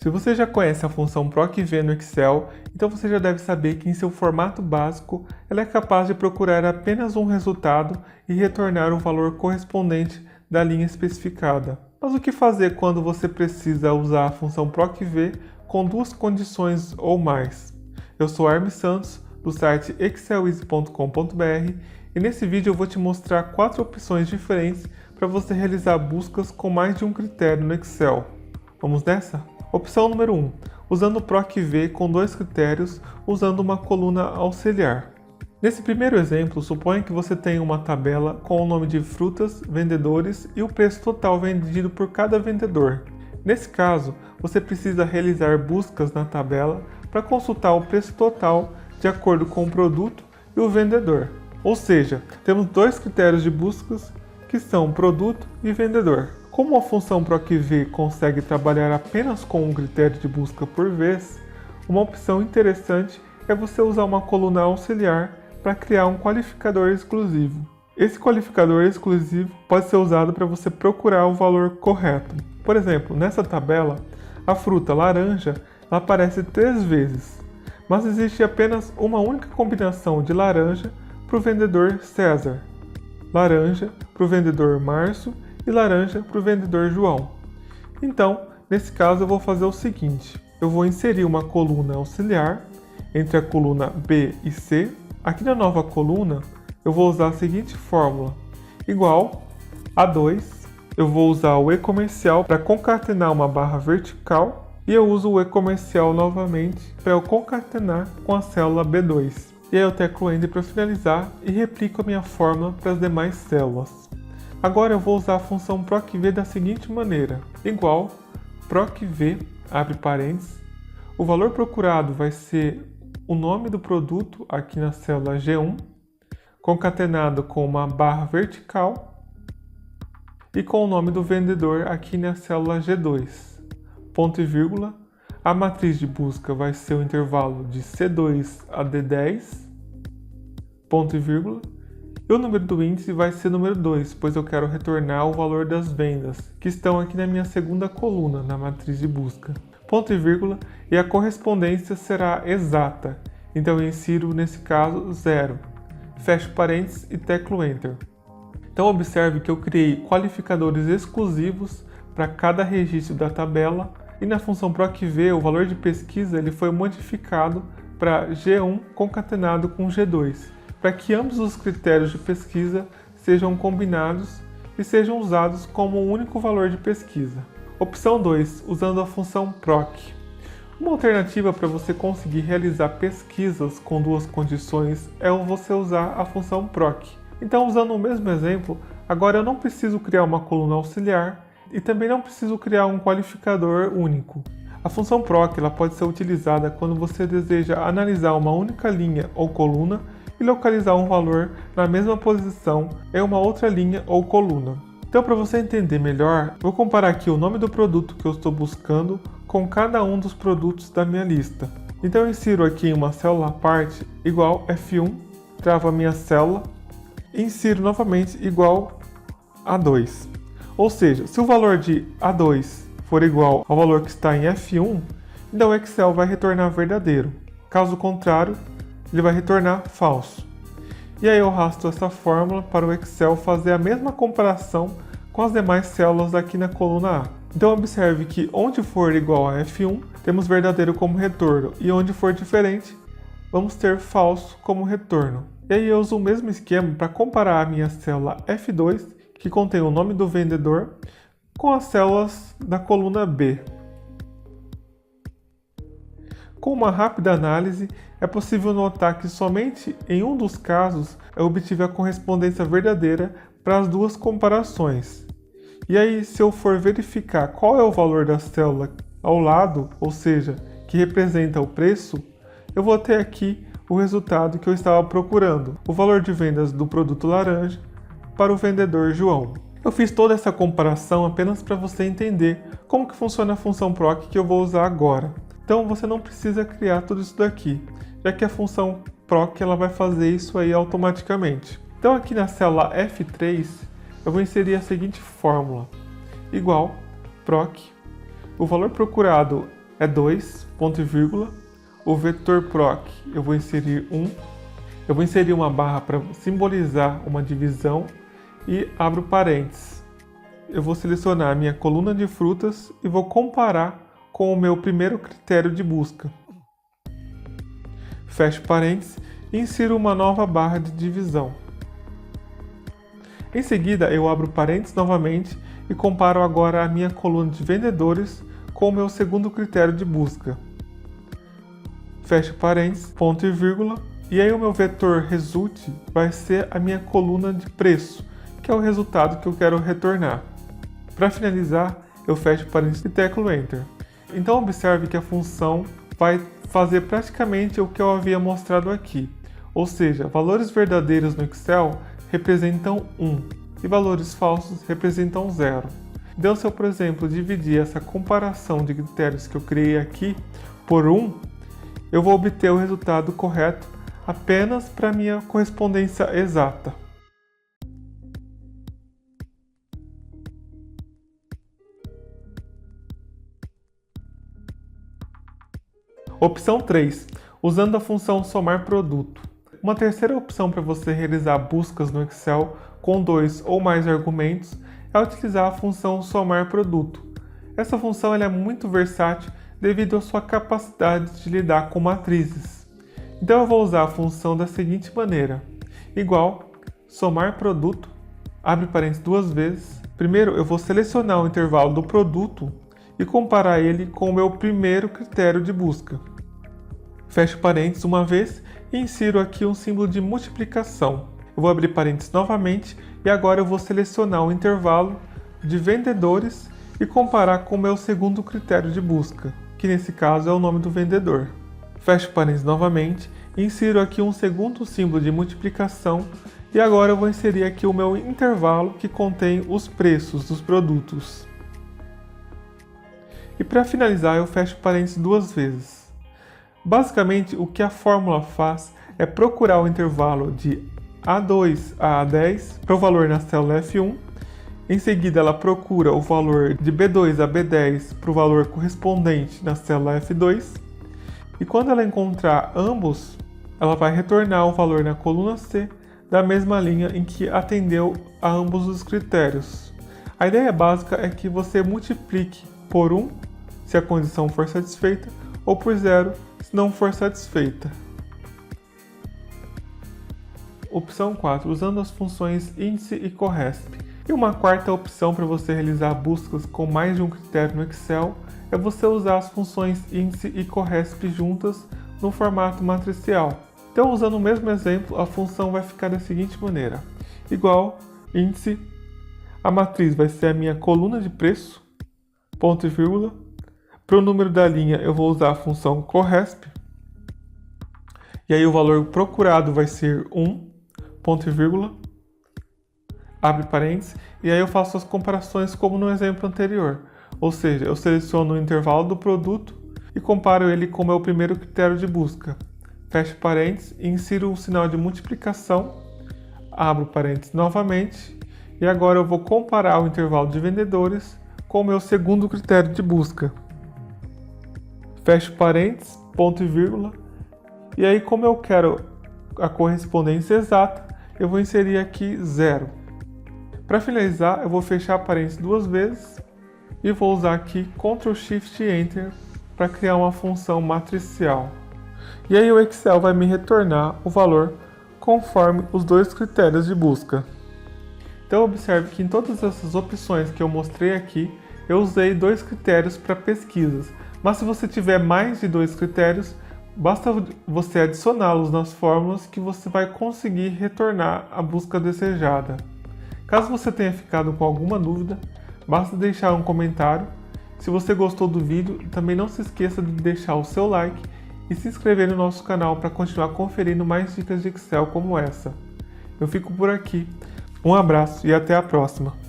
Se você já conhece a função PROC-V no Excel, então você já deve saber que em seu formato básico ela é capaz de procurar apenas um resultado e retornar o valor correspondente da linha especificada. Mas o que fazer quando você precisa usar a função PROC-V com duas condições ou mais? Eu sou Armin Santos, do site exceleasy.com.br, e nesse vídeo eu vou te mostrar 4 opções diferentes para você realizar buscas com mais de um critério no Excel. Vamos nessa? Opção número 1. Usando o PROC-V com 2 critérios, usando uma coluna auxiliar. Nesse primeiro exemplo, suponha que você tenha uma tabela com o nome de frutas, vendedores e o preço total vendido por cada vendedor. Nesse caso, você precisa realizar buscas na tabela para consultar o preço total de acordo com o produto e o vendedor. Ou seja, temos 2 critérios de buscas que são produto e vendedor. Como a função PROC-V consegue trabalhar apenas com um critério de busca por vez, uma opção interessante é você usar uma coluna auxiliar para criar um qualificador exclusivo. Esse qualificador exclusivo pode ser usado para você procurar o valor correto. Por exemplo, nessa tabela, a fruta laranja ela aparece 3 vezes, mas existe apenas uma única combinação de laranja para o vendedor César, laranja para o vendedor Márcio e laranja para o vendedor João. Então, nesse caso eu vou fazer o seguinte, eu vou inserir uma coluna auxiliar entre a coluna B e C. Aqui na nova coluna eu vou usar a seguinte fórmula, igual a 2, eu vou usar o e-comercial para concatenar uma barra vertical e eu uso o e-comercial novamente para eu concatenar com a célula B2. E aí eu teclo Enter para finalizar e replico a minha fórmula para as demais células. Agora eu vou usar a função PROC-V da seguinte maneira, igual PROC-V, abre parênteses, o valor procurado vai ser o nome do produto aqui na célula G1, concatenado com uma barra vertical, e com o nome do vendedor aqui na célula G2, ponto e vírgula, a matriz de busca vai ser o intervalo de C2 a D10, ponto e vírgula, e o número do índice vai ser número 2, pois eu quero retornar o valor das vendas, que estão aqui na minha segunda coluna, na matriz de busca. Ponto e vírgula, e a correspondência será exata, então eu insiro, nesse caso, 0. Fecho parênteses e teclo Enter. Então observe que eu criei qualificadores exclusivos para cada registro da tabela, e na função PROC-V o valor de pesquisa ele foi modificado para G1 concatenado com G2. Para que ambos os critérios de pesquisa sejam combinados e sejam usados como um único valor de pesquisa. Opção 2, usando a função PROC. Uma alternativa para você conseguir realizar pesquisas com 2 condições é você usar a função PROC. Então, usando o mesmo exemplo, agora eu não preciso criar uma coluna auxiliar e também não preciso criar um qualificador único. A função PROC ela pode ser utilizada quando você deseja analisar uma única linha ou coluna e localizar um valor na mesma posição em uma outra linha ou coluna. Então, para você entender melhor, vou comparar aqui o nome do produto que eu estou buscando com cada um dos produtos da minha lista. Então, eu insiro aqui em uma célula à parte igual F1, travo a minha célula e insiro novamente igual a 2. Ou seja, se o valor de A2 for igual ao valor que está em F1, então o Excel vai retornar verdadeiro. Caso contrário, ele vai retornar falso. E aí eu arrasto essa fórmula para o Excel fazer a mesma comparação com as demais células aqui na coluna A. Então observe que onde for igual a F1, temos verdadeiro como retorno, e onde for diferente, vamos ter falso como retorno. E aí eu uso o mesmo esquema para comparar a minha célula F2, que contém o nome do vendedor, com as células da coluna B. Com uma rápida análise, é possível notar que somente em um dos casos eu obtive a correspondência verdadeira para as 2 comparações. E aí, se eu for verificar qual é o valor da célula ao lado, ou seja, que representa o preço, eu vou ter aqui o resultado que eu estava procurando, o valor de vendas do produto laranja para o vendedor João. Eu fiz toda essa comparação apenas para você entender como que funciona a função PROC que eu vou usar agora. Então você não precisa criar tudo isso daqui, já que a função PROC ela vai fazer isso aí automaticamente. Então aqui na célula F3 eu vou inserir a seguinte fórmula, igual PROC, o valor procurado é 2, ponto e vírgula. O vetor proc eu vou inserir 1. Eu vou inserir uma barra para simbolizar uma divisão e abro parênteses. Eu vou selecionar a minha coluna de frutas e vou comparar com o meu primeiro critério de busca. Fecho parênteses e insiro uma nova barra de divisão. Em seguida, eu abro parênteses novamente e comparo agora a minha coluna de vendedores com o meu segundo critério de busca. Fecho parênteses, ponto e vírgula, e aí o meu vetor result vai ser a minha coluna de preço, que é o resultado que eu quero retornar. Para finalizar, eu fecho parênteses e teclo Enter. Então observe que a função vai fazer praticamente o que eu havia mostrado aqui, ou seja, valores verdadeiros no Excel representam 1 e valores falsos representam 0. Então, se eu, por exemplo, dividir essa comparação de critérios que eu criei aqui por 1, eu vou obter o resultado correto apenas para a minha correspondência exata. Opção 3. Usando a função somar produto. Uma terceira opção para você realizar buscas no Excel com 2 ou mais argumentos é utilizar a função somar produto. Essa função é muito versátil devido à sua capacidade de lidar com matrizes. Então eu vou usar a função da seguinte maneira: igual, somar produto, abre parênteses 2 vezes. Primeiro eu vou selecionar o intervalo do produto e comparar ele com o meu primeiro critério de busca. Fecho parênteses uma vez e insiro aqui um símbolo de multiplicação. Eu vou abrir parênteses novamente e agora eu vou selecionar o intervalo de vendedores e comparar com o meu segundo critério de busca, que nesse caso é o nome do vendedor. Fecho parênteses novamente e insiro aqui um segundo símbolo de multiplicação e agora eu vou inserir aqui o meu intervalo que contém os preços dos produtos. E para finalizar, eu fecho parênteses 2 vezes. Basicamente, o que a fórmula faz é procurar o intervalo de A2 a A10 para o valor na célula F1. Em seguida, ela procura o valor de B2 a B10 para o valor correspondente na célula F2. E quando ela encontrar ambos, ela vai retornar o valor na coluna C da mesma linha em que atendeu a ambos os critérios. A ideia básica é que você multiplique por 1 se a condição for satisfeita ou por 0 se não for satisfeita. Opção 4. Usando as funções índice e corresp. E uma quarta opção para você realizar buscas com mais de um critério no Excel é você usar as funções índice e corresp juntas no formato matricial. Então, usando o mesmo exemplo, a função vai ficar da seguinte maneira: igual índice, a matriz vai ser a minha coluna de preço, ponto e vírgula. Para o número da linha eu vou usar a função corresp, e aí o valor procurado vai ser 1, ponto e vírgula, abre parênteses, e aí eu faço as comparações como no exemplo anterior, ou seja, eu seleciono o intervalo do produto e comparo ele com o meu primeiro critério de busca, fecho parênteses e insiro um sinal de multiplicação, abro parênteses novamente, e agora eu vou comparar o intervalo de vendedores com o meu segundo critério de busca. Fecho parênteses, ponto e vírgula, e aí como eu quero a correspondência exata, eu vou inserir aqui 0. Para finalizar, eu vou fechar parênteses 2 vezes e vou usar aqui Ctrl Shift Enter para criar uma função matricial. E aí o Excel vai me retornar o valor conforme os dois critérios de busca. Então observe que em todas essas opções que eu mostrei aqui, eu usei 2 critérios para pesquisas. Mas se você tiver mais de 2 critérios, basta você adicioná-los nas fórmulas que você vai conseguir retornar a busca desejada. Caso você tenha ficado com alguma dúvida, basta deixar um comentário. Se você gostou do vídeo, também não se esqueça de deixar o seu like e se inscrever no nosso canal para continuar conferindo mais dicas de Excel como essa. Eu fico por aqui. Um abraço e até a próxima!